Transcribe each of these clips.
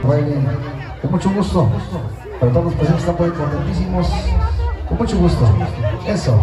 Riley. Con mucho gusto. Para todos los presentes están por ahí contentísimos. Con mucho gusto. Eso.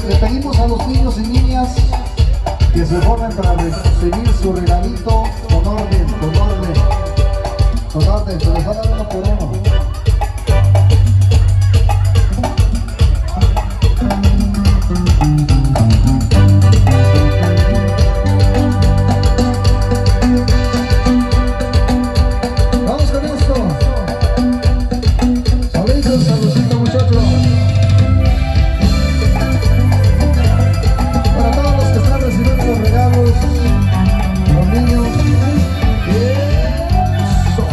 Le pedimos a los niños y niñas que se formen para recibir su regalito con orden, se les va a dar uno por uno. Vamos con esto. Saluditos, muchachos. Los regalos, los niños, eso.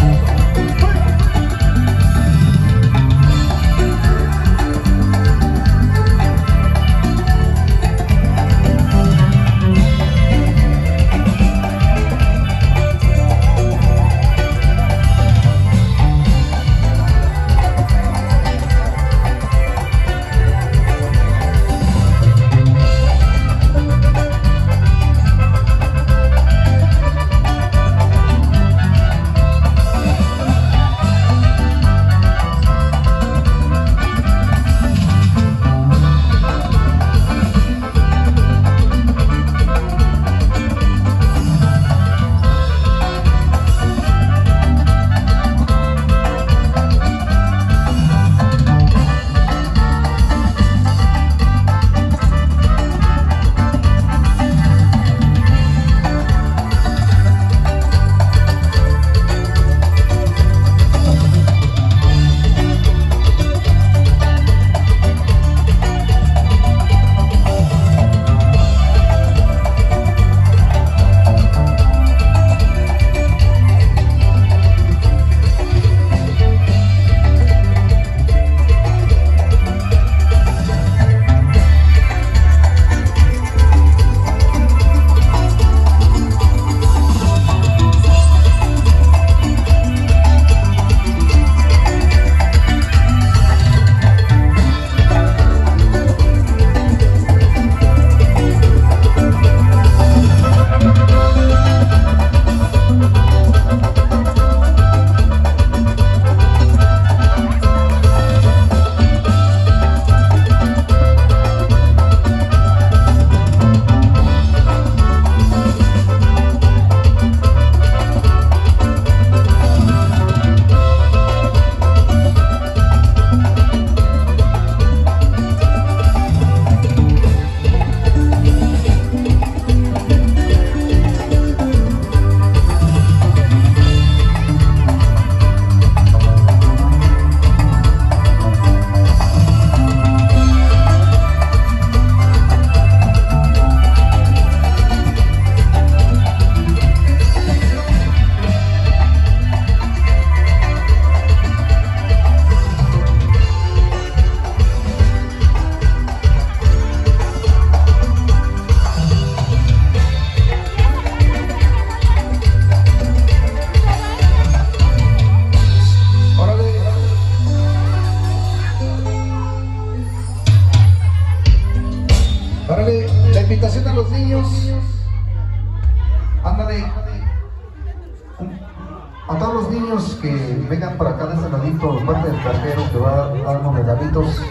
Para todos los niños que vengan por acá de este ladito, de parte del cajero que va a dar unos regalitos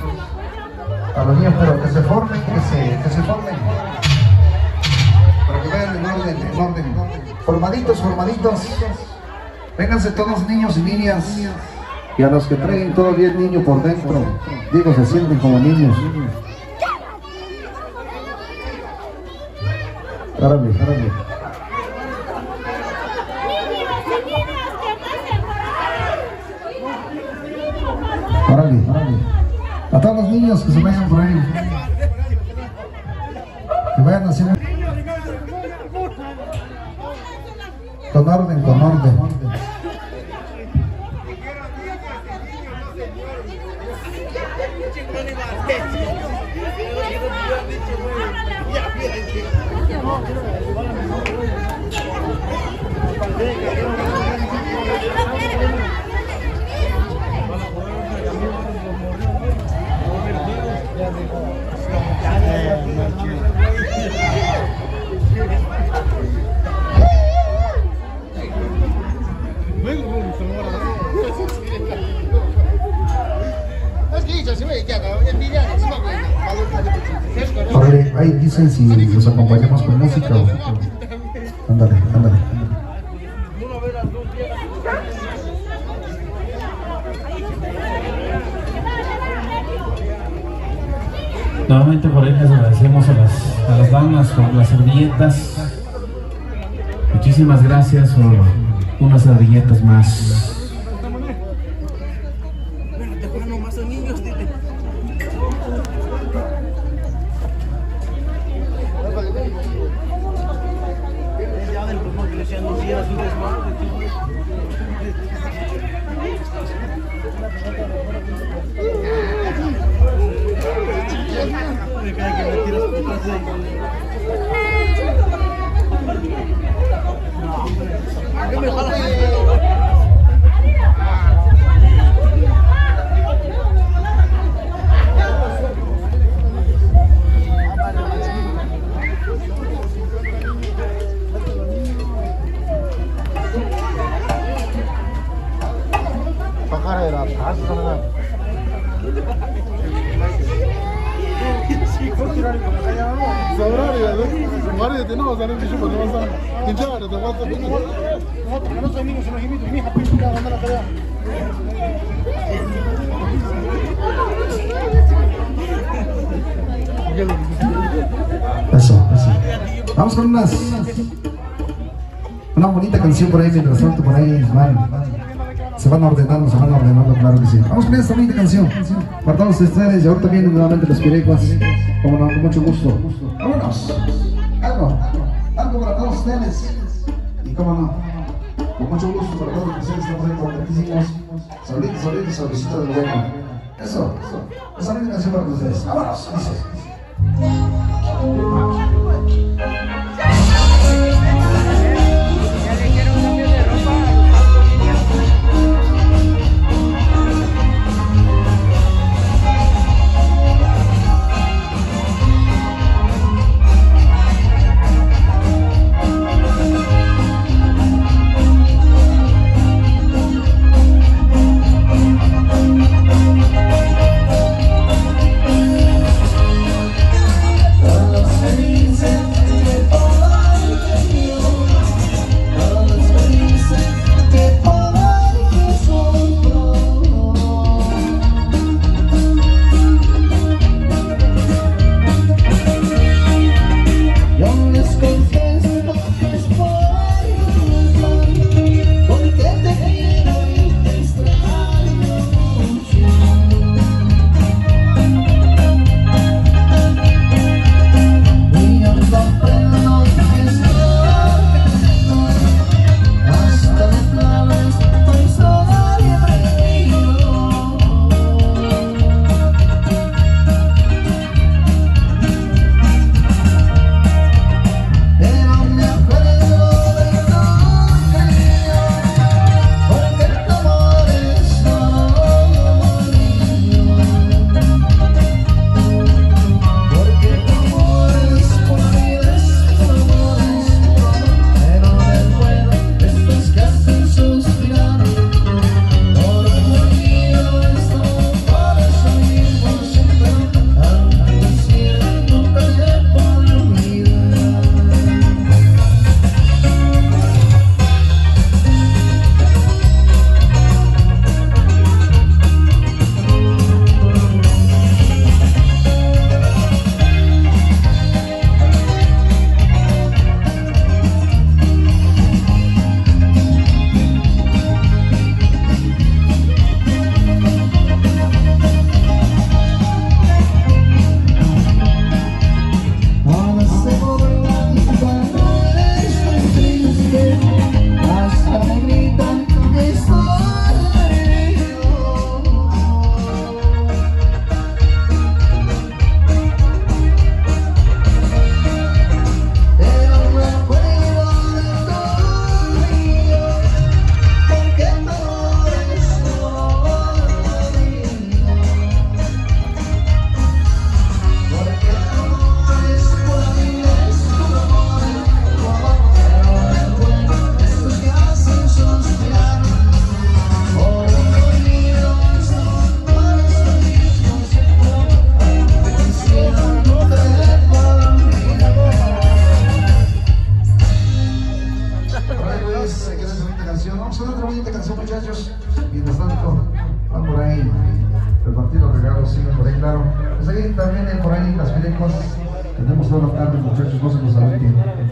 a los niños, pero que se formen, que se formen. Para que vayan en orden. Formaditos. Vénganse todos niños y niñas. Y a los que traen todavía el niño por dentro, digo, se sienten como niños. Árale. Órale. A todos los niños que se vayan por ahí. Que vayan haciendo con orden. Ahí dicen si los acompañamos con música o... Ándale. Nuevamente por ahí les agradecemos a las damas por las servilletas. Muchísimas gracias por unas servilletas más. Eso. Vamos con una bonita canción por ahí, mientras tanto por ahí se van ordenando, claro que sí. Vamos con esta bonita canción para todos ustedes, y ahorita vienen nuevamente los pirecuas, como no, con mucho gusto. Vámonos. Algo para todos ustedes, y cómo no, con mucho gusto para todos ustedes, estamos ahí contentísimos. Saluditos del bueno. Eso. Esa bonita canción para ustedes. Vámonos, dice. Hey pues, queda esa bonita canción. Vamos con otra bonita canción, muchachos. Mientras tanto, van por ahí repartir los regalos, siguen por ahí, claro. Pues ahí también por ahí las películas. Tenemos toda la tarde, muchachos, no se nos olviden.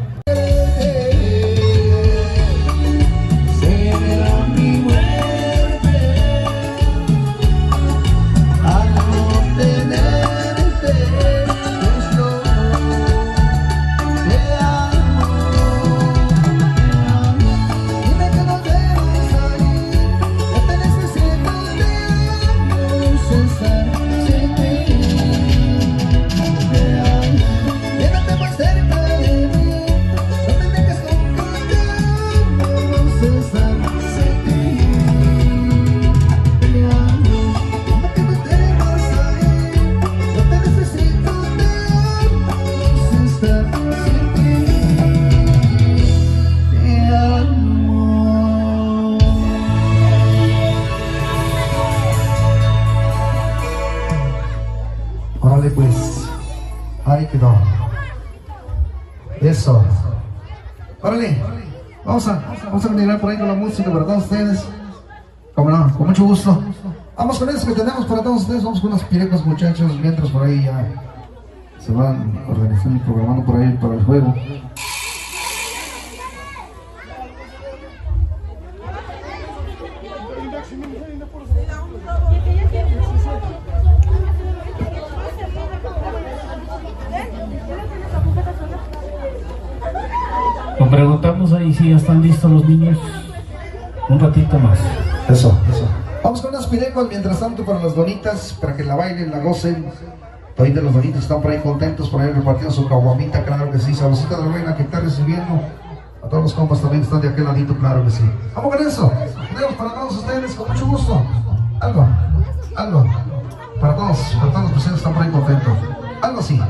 Órale pues, ahí quedó. Eso. Órale, vamos a continuar por ahí con la música para todos ustedes. Como no, con mucho gusto. Vamos con eso que tenemos para todos ustedes. Vamos con unos pirecos, muchachos, mientras por ahí ya se van organizando y programando por ahí para el juego. Lo preguntamos ahí si ya están listos los niños. Un ratito más. Eso. Vamos con unas pirecos mientras tanto para las donitas, para que la bailen, la gocen. Ahorita los donitos están por ahí contentos, por ahí repartiendo su caguamita, claro que sí. Salucita de la reina que está recibiendo. A todos los compas también están de aquel ladito, claro que sí. Vamos con eso. Tenemos para todos ustedes con mucho gusto. Algo. Para todos los presentes están por ahí contentos. Algo así.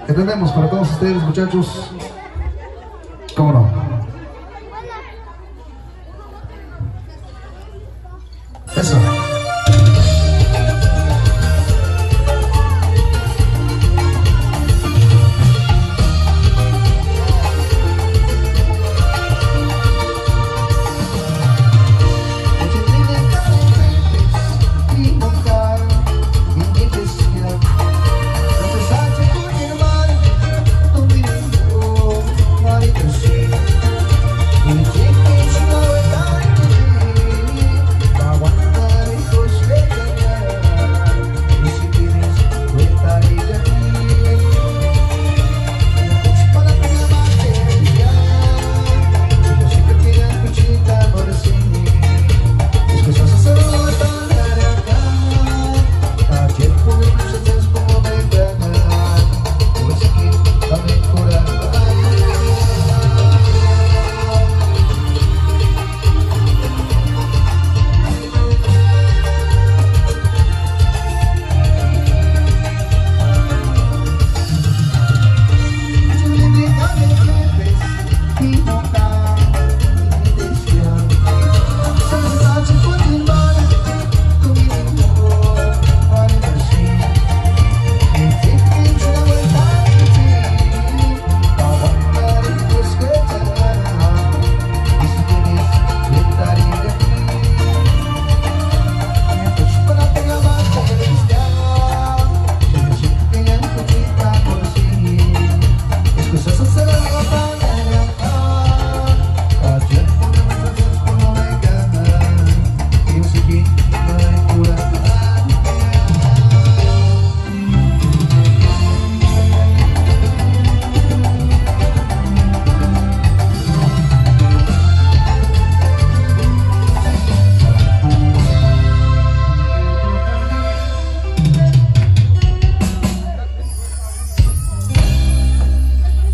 Que tenemos para todos ustedes, muchachos. ¿Cómo no? Eso.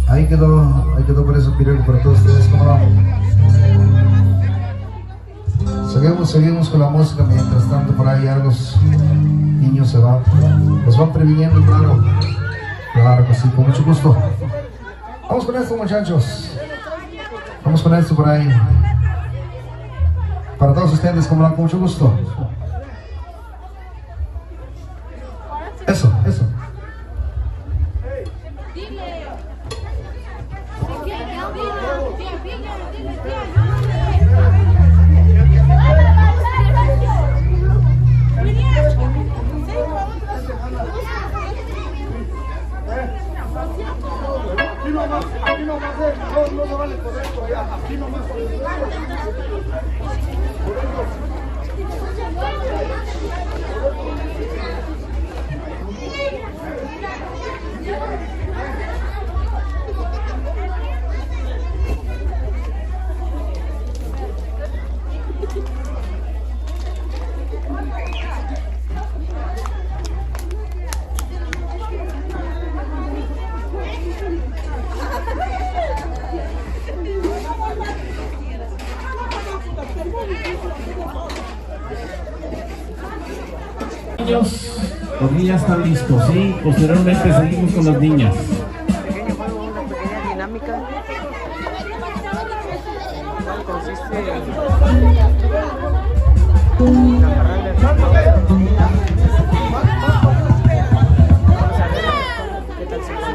Ahí quedó por eso piroco para todos ustedes, ¿cómo no? Seguimos con la música, mientras tanto por ahí los niños se van, los van previniendo, claro que sí, con mucho gusto. Vamos con esto, muchachos, vamos con esto por ahí, para todos ustedes, ¿cómo no? Con mucho gusto. Eso. Dile. Los niños están listos, ¿sí? Posteriormente seguimos con las niñas. Pequeño juego, una pequeña dinámica. Consiste en agarrarle el ritmo. Vamos a ver qué tal se hace.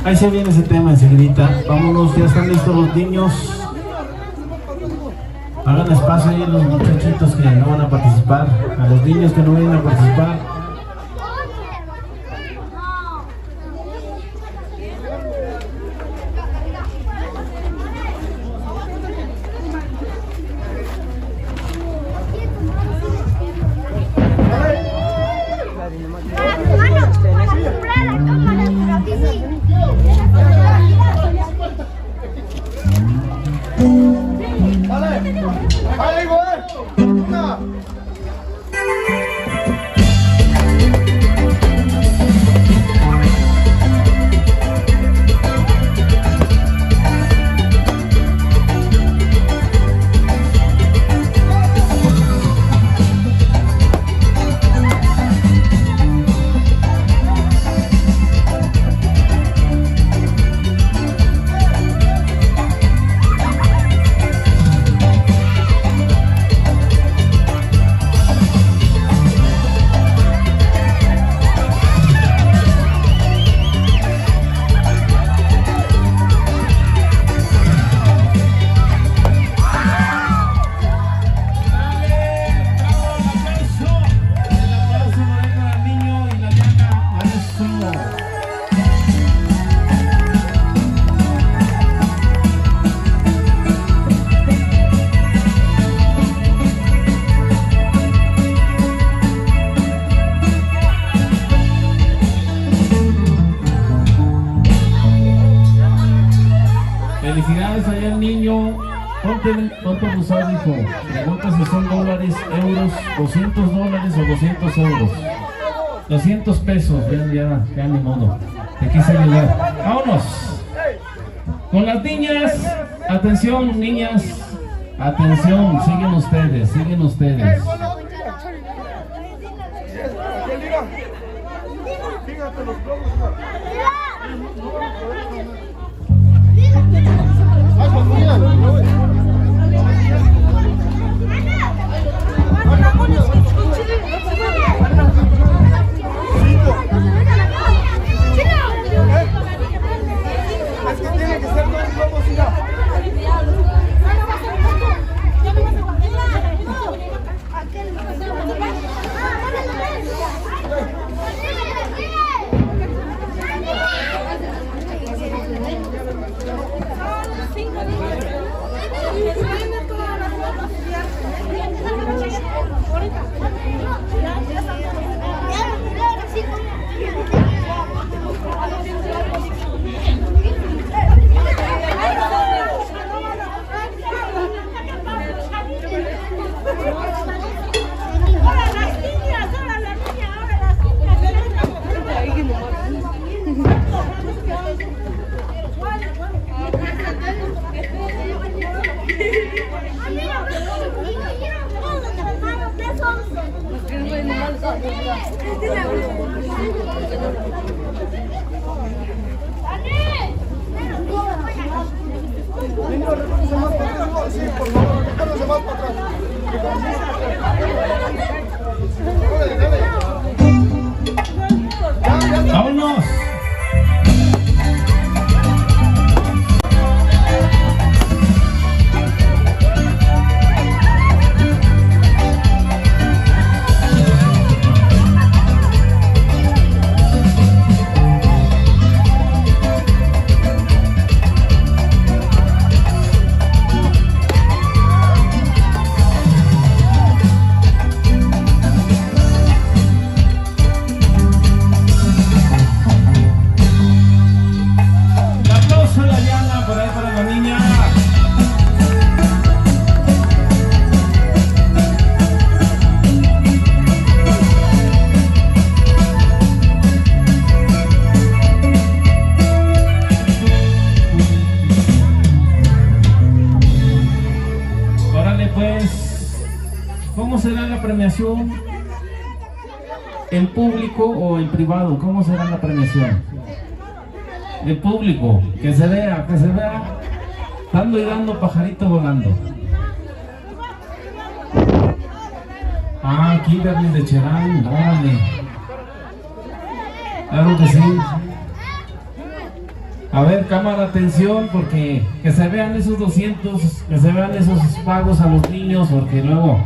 Ahí se viene ese tema enseguidita. Vámonos, ya están listos los niños. Hagan espacio ahí a los muchachitos que no van a participar, a los niños que no vienen a participar. Felicidades allá al niño. Ponte tus audífonos. Pregunta si son dólares, euros, $200 o 200 euros. 200 pesos, ya ni modo. Te quise ayudar. Vámonos. Con las niñas. Atención, niñas. Atención, siguen ustedes, siguen ustedes. Es que tiene que ser dos globos, mira. Niños, recuérdense más para atrás. Sí, por favor, recuérdense más para atrás. Dale, dale. Ya está. ¡Vámonos! ¿Cómo será la premiación? ¿En público o en privado? ¿Cómo será la premiación? En público, que se vea, dando y dando, pajarito volando. Ah, Kimberly de Cherán, órale. Claro que sí. A ver, cámara, atención, porque que se vean esos 200, que se vean esos pagos a los niños, porque luego,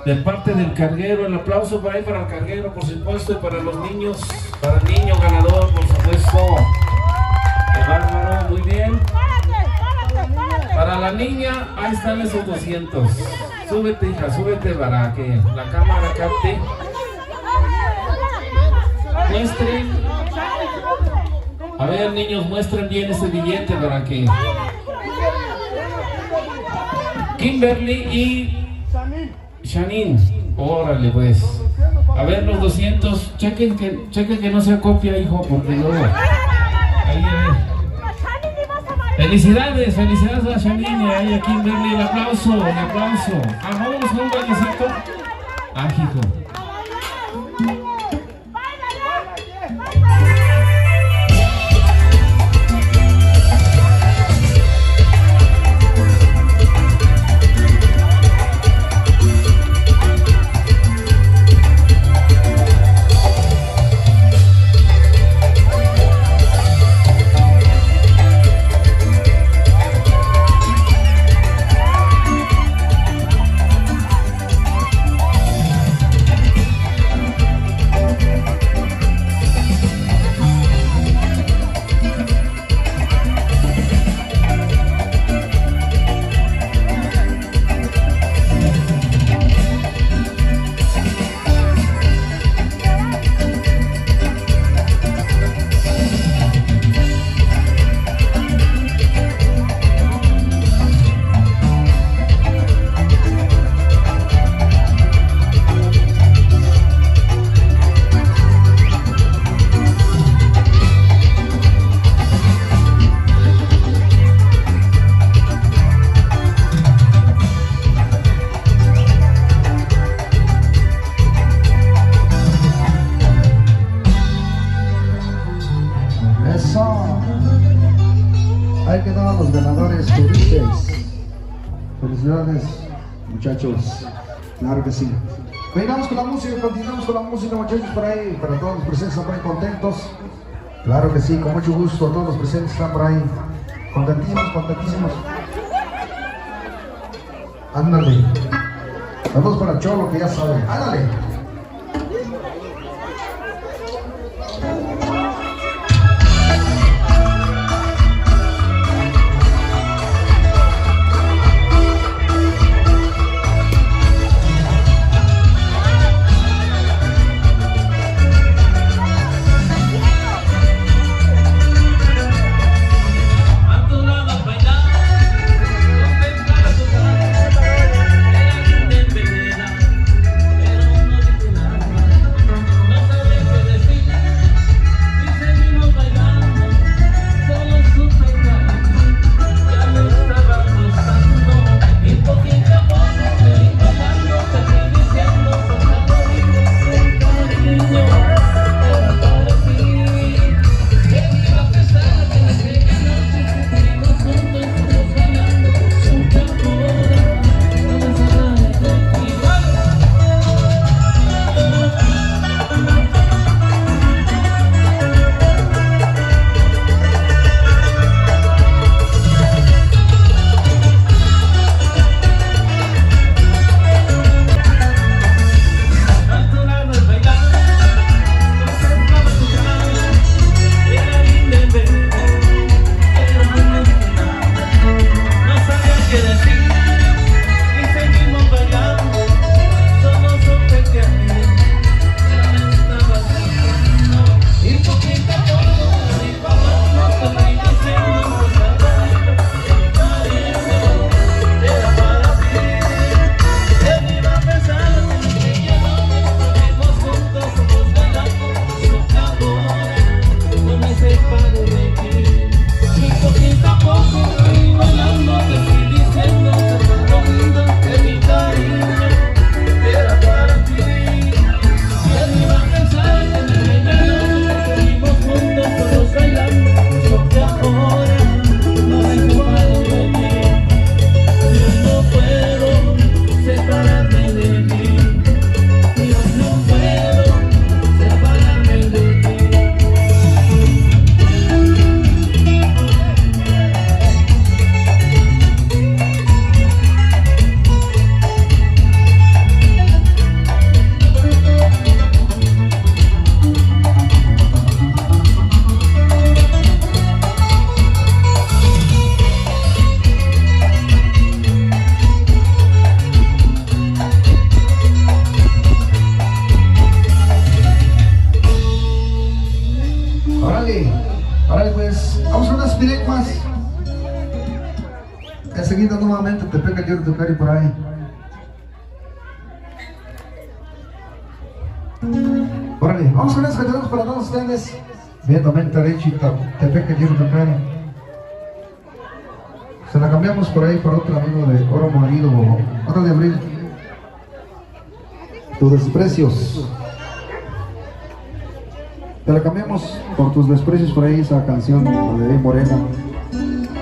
de parte del carguero, el aplauso por ahí para el carguero, por supuesto, y para los niños, para el niño ganador, por supuesto. Qué bárbaro, muy bien. Para la niña, ahí están esos 200. Súbete, hija, súbete para que la cámara capte. Muestren. A ver, niños, muestren bien ese billete para que Kimberly y Shanin, órale pues. A ver los 200, chequen que no se copia, hijo, porque luego ahí, felicidades a Shanin y a Kimberly, el aplauso. Vámonos a un bailecito. Ah, hijo. Ahí quedaban los ganadores felices. Felicidades, muchachos. Claro que sí. Continuamos con la música, muchachos, por ahí, para todos los presentes están por ahí contentos. Claro que sí, con mucho gusto, todos los presentes están por ahí. Contentísimos. Ándale. Vamos para Cholo, que ya sabe. Ándale. Pero Tepeca quiero tocar y por ahí. Órale, vamos con eso que tenemos para todos ustedes. Bien, también Tarechi, Tepeca quiero tocar. Se la cambiamos por ahí para otro amigo de Oro Molido, otro de Abril. Tus desprecios. Te la cambiamos por tus desprecios por ahí, esa canción de Morena.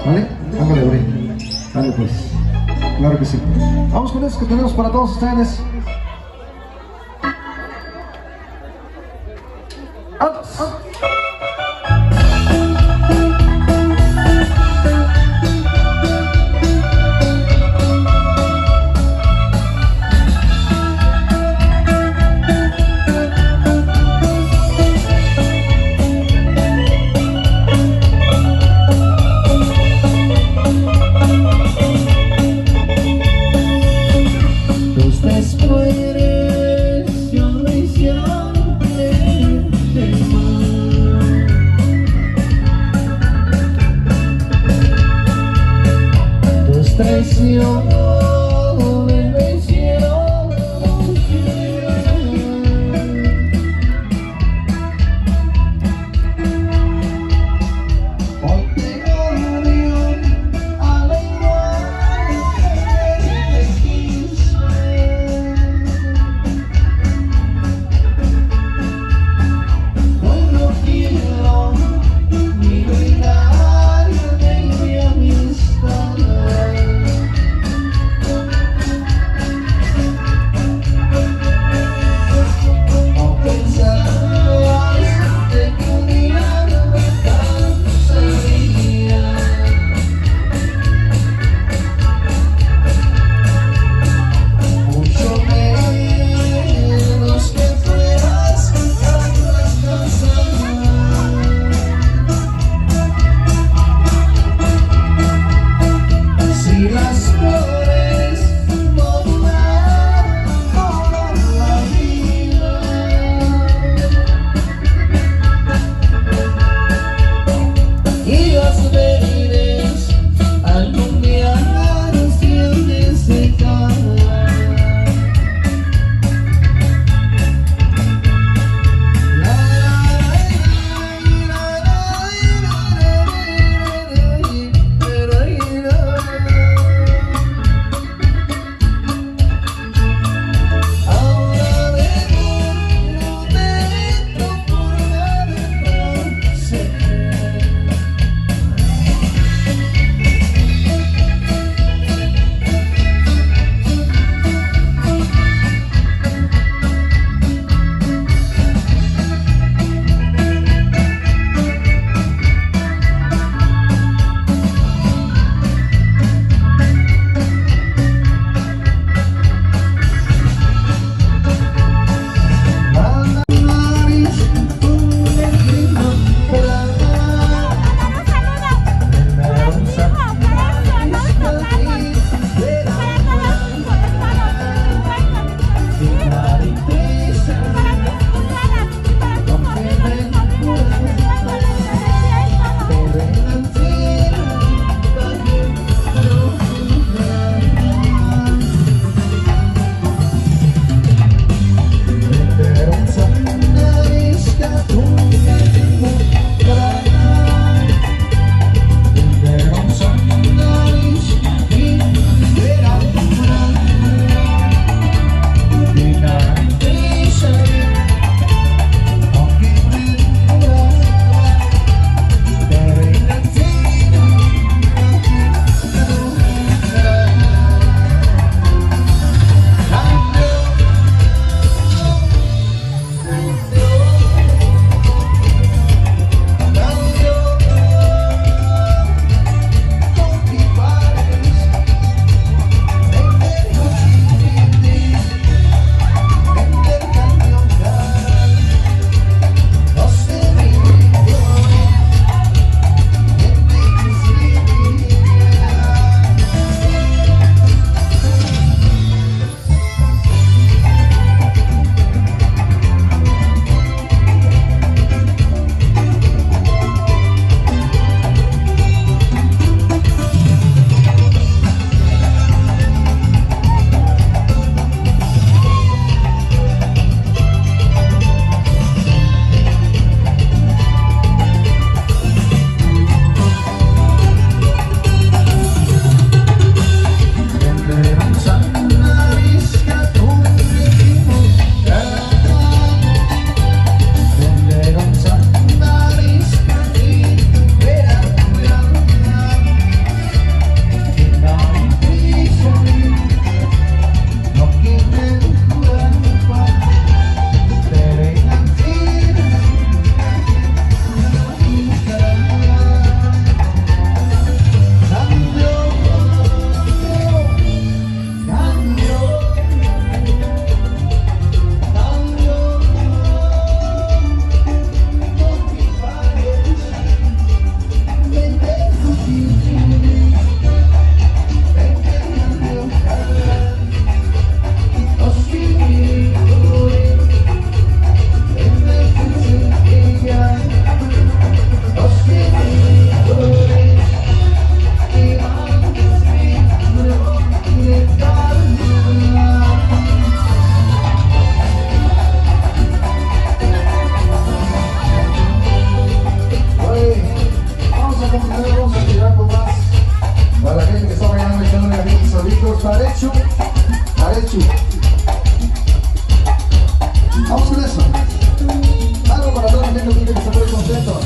¿Vale? Ándale, Abril. Dale pues. Claro que sí. Vamos con eso que tenemos para todos ustedes. ¡Vamos! los Arechu. Vamos con eso. Algo para todo el mundo que se pone contento.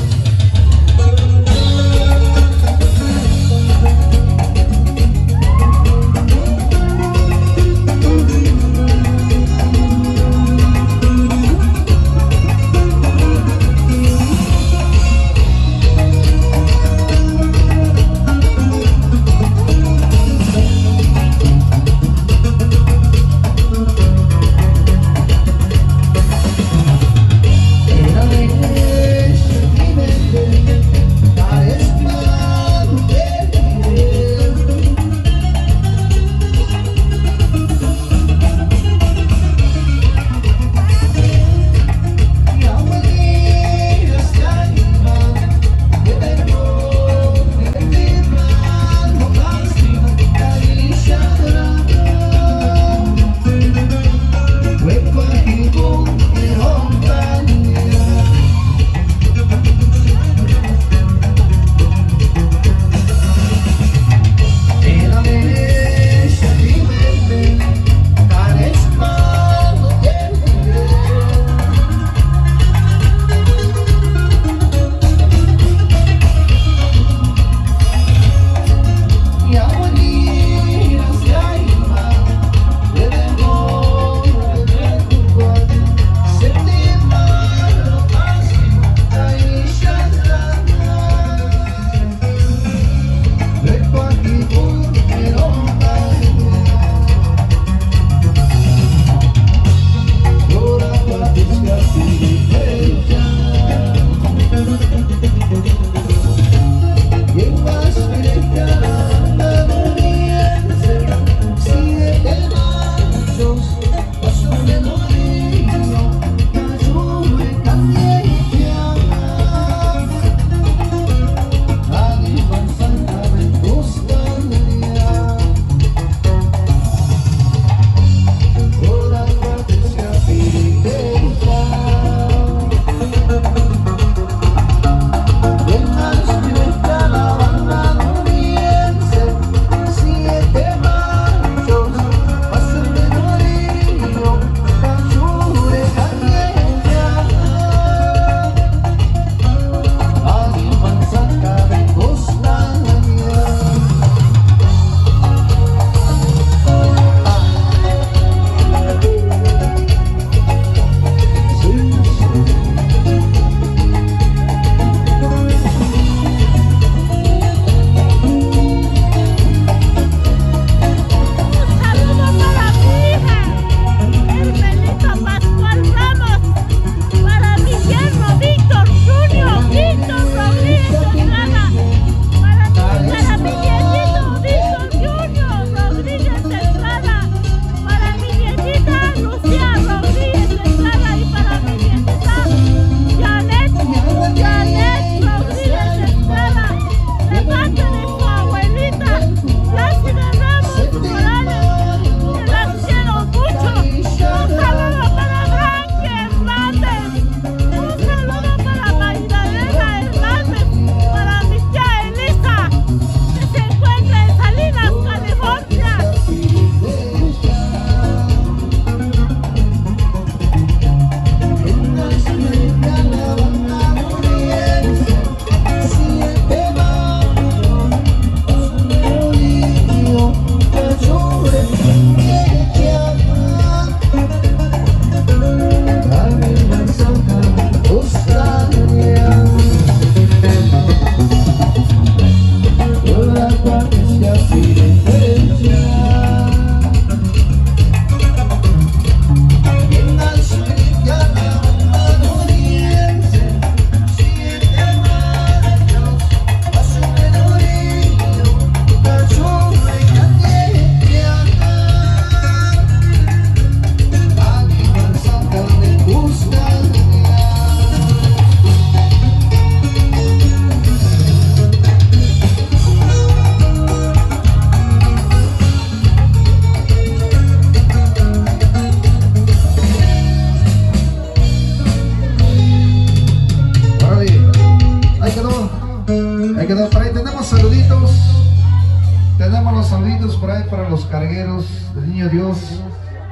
cargueros del Niño Dios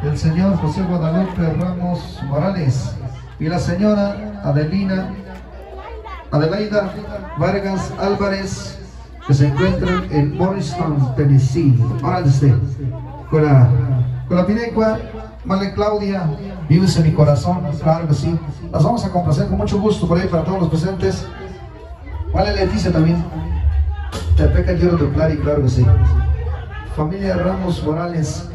del señor José Guadalupe Ramos Morales y la señora Adelaida Vargas Álvarez, que se encuentran en Morristown, Tennessee. Ahora con la pinecua, Vale Claudia, vives en mi corazón, claro que sí. Las vamos a complacer con mucho gusto por ahí para todos los presentes. Vale Leticia también. Tepeca quiero toplar y claro que sí. Familia Ramos Morales,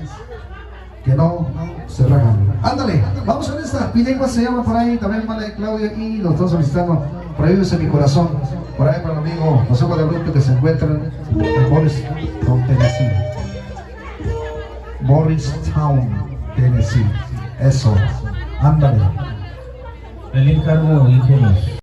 que no se rajan. Ándale, vamos con esta. Pinecua se llama por ahí, también Vale Claudia y los dos solicitando. Por ahí vives en mi corazón. Por ahí para el amigo José Guadalupe, que se encuentran en Morristown, Tennessee. Morristown, Tennessee. Eso, ándale. El encargo, hijos.